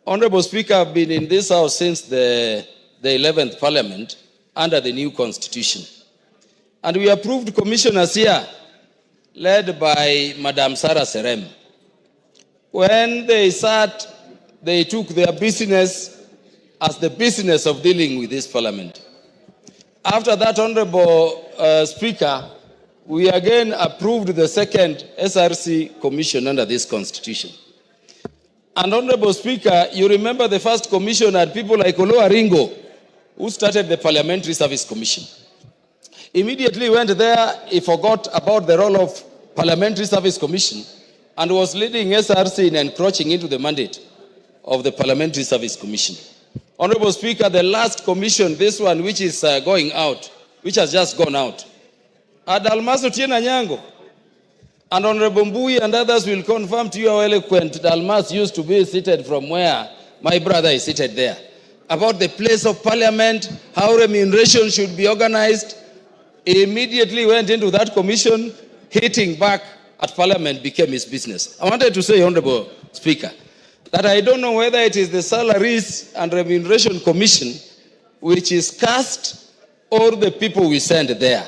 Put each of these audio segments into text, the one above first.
Honorable Speaker, I've been in this House since the 11th Parliament under the new Constitution. And we approved commissioners here, led by Madam Sarah Serem. When they sat, they took their business as the business of dealing with this Parliament. After that, Honorable Speaker, we again approved the second SRC commission under this Constitution. And Honorable Speaker, you remember the first commission had people like Oloa Ringo, who started the Parliamentary Service Commission. Immediately went there, he forgot about the role of Parliamentary Service Commission and was leading SRC in encroaching into the mandate of the Parliamentary Service Commission. Honorable Speaker, the last commission, this one which is going out, which has just gone out, had Almaso Tiena Nyango. And Honorable Mbui and others will confirm to you how eloquent Dalmas used to be seated from where my brother is seated there. About the place of Parliament, how remuneration should be organized. He immediately went into that commission, hitting back at Parliament became his business. I wanted to say, Honorable Speaker, that I don't know whether it is the Salaries and Remuneration Commission which is cast or the people we send there.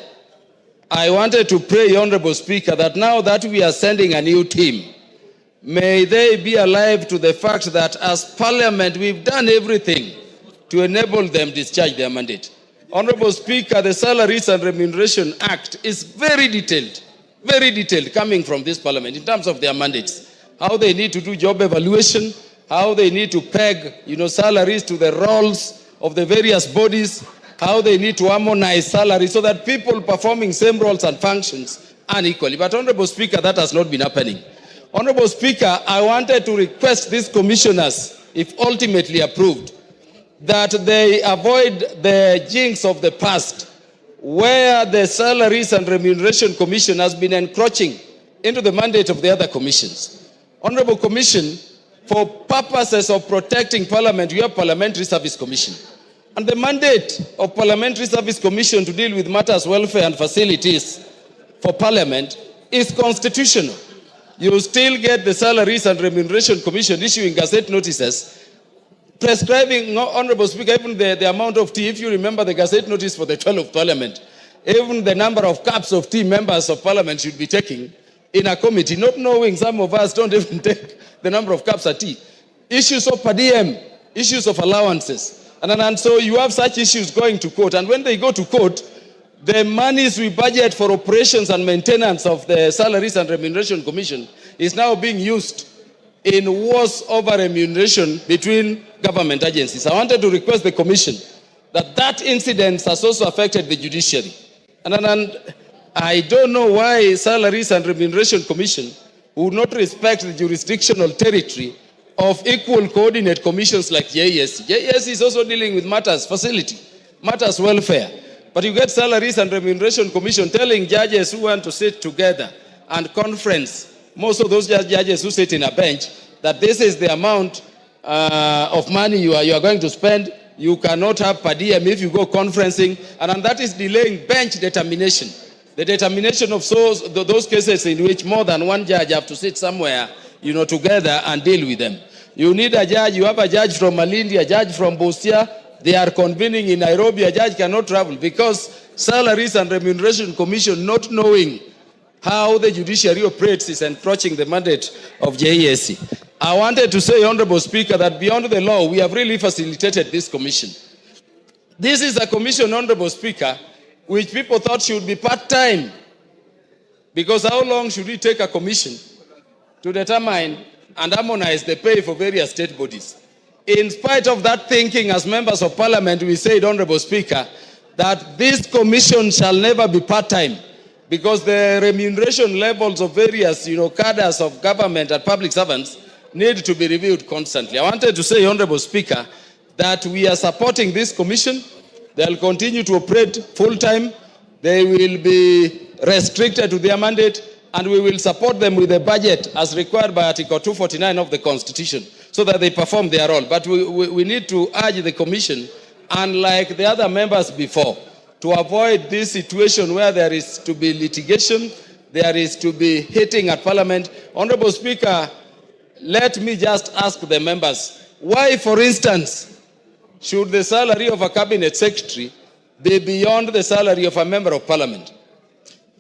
I wanted to pray, Honorable Speaker, that now that we are sending a new team, may they be alive to the fact that as Parliament, we've done everything to enable them discharge their mandate. Honorable Speaker, the Salaries and Remuneration Act is very detailed, coming from this Parliament in terms of their mandates. How they need to do job evaluation, how they need to peg, salaries to the roles of the various bodies, how they need to harmonize salaries so that people performing same roles and functions unequally. But Honorable Speaker, that has not been happening. Honorable Speaker, I wanted to request these commissioners, if ultimately approved, that they avoid the jinx of the past where the Salaries and Remuneration Commission has been encroaching into the mandate of the other commissions. Honorable Commission, for purposes of protecting Parliament, you have Parliamentary Service Commission. And the mandate of Parliamentary Service Commission to deal with matters, welfare and facilities for Parliament is constitutional. You still get the Salaries and Remuneration Commission issuing gazette notices prescribing, Honorable Speaker, even the amount of tea. If you remember the gazette notice for the 12th Parliament, even the number of cups of tea members of Parliament should be taking in a committee, not knowing some of us don't even take the number of cups of tea. Issues of per diem, issues of allowances. And so you have such issues going to court. And when they go to court, the monies we budget for operations and maintenance of the Salaries and Remuneration Commission is now being used in wars over remuneration between government agencies. I wanted to request the Commission that incident has also affected the judiciary. And I don't know why Salaries and Remuneration Commission would not respect the jurisdictional territory of equal coordinate commissions like JSC. JSC is also dealing with matters facility, matters welfare. But you get Salaries and Remuneration Commission telling judges who want to sit together and conference, most of those judges who sit in a bench, that this is the amount of money you are going to spend. You cannot have per diem if you go conferencing. And that is delaying bench determination. The determination of those cases in which more than one judge have to sit somewhere, together and deal with them. You need a judge. You have a judge from Malindi, a judge from Busia. They are convening in Nairobi. A judge cannot travel because Salaries and Remuneration Commission, not knowing how the judiciary operates, is encroaching the mandate of JSC. I wanted to say, Honorable Speaker, that beyond the law, we have really facilitated this commission. This is a commission, Honorable Speaker, which people thought should be part-time. Because how long should it take a commission to determine and harmonize the pay for various state bodies? In spite of that thinking, as members of Parliament, we said, Honorable Speaker, that this commission shall never be part-time because the remuneration levels of various, cadres of government and public servants need to be reviewed constantly. I wanted to say, Honorable Speaker, that we are supporting this commission. They'll continue to operate full-time. They will be restricted to their mandate, and we will support them with a budget as required by Article 249 of the Constitution so that they perform their role. But we need to urge the Commission, unlike the other members before, to avoid this situation where there is to be litigation, there is to be hitting at Parliament. Honorable Speaker, let me just ask the members Why, for instance, should the salary of a cabinet secretary be beyond the salary of a member of parliament?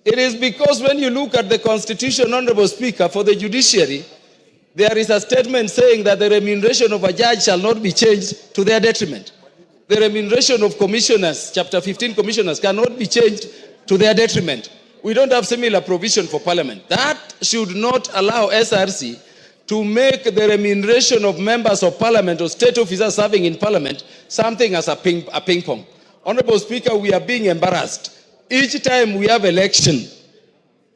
It is because when you look at the Constitution, Honorable Speaker, for the judiciary, there is a statement saying that the remuneration of a judge shall not be changed to their detriment. The remuneration of commissioners, Chapter 15 commissioners, cannot be changed to their detriment. We don't have similar provision for parliament. That should not allow SRC to make the remuneration of members of parliament or state officers serving in parliament something as a ping pong. Honorable Speaker, we are being embarrassed. Each time we have election,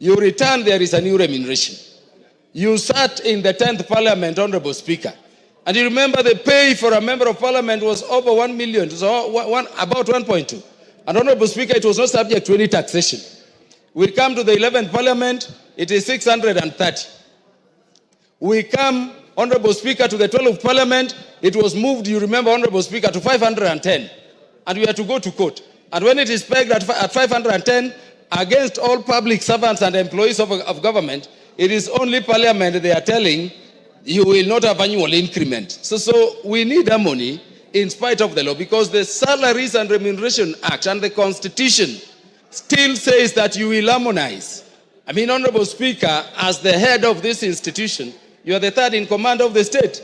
you return, there is a new remuneration. You sat in the 10th parliament, Honorable Speaker, and you remember the pay for a member of parliament was over 1 million, so about 1.2. And Honorable Speaker, it was not subject to any taxation. We come to the 11th parliament, it is 630. We come, Honorable Speaker, to the 12th parliament, it was moved, you remember, Honorable Speaker, to 510. And we had to go to court. And when it is pegged at 510, against all public servants and employees of government, it is only parliament they are telling you will not have annual increment. So we need that money in spite of the law, because the Salaries and Remuneration Act and the Constitution still says that you will harmonize. I mean, Honorable Speaker, as the head of this institution, you are the third in command of the state.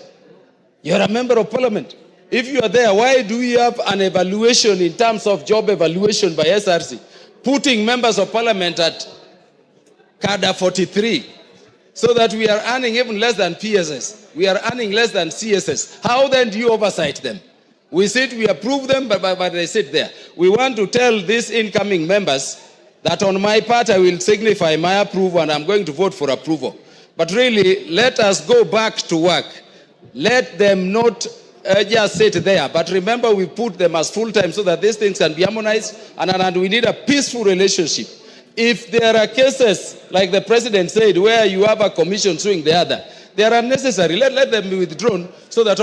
You are a member of parliament. If you are there, why do we have an evaluation in terms of job evaluation by SRC, putting members of parliament at cadre 43, so that we are earning even less than PSS? We are earning less than CSS. How then do you oversight them? We sit, we approve them, but they sit there. We want to tell these incoming members that on my part, I will signify my approval and I'm going to vote for approval. But really, let us go back to work. Let them not just sit there. But remember, we put them as full-time so that these things can be harmonized, and we need a peaceful relationship. If there are cases, like the president said, where you have a commission suing the other, they are unnecessary. Let them be withdrawn so that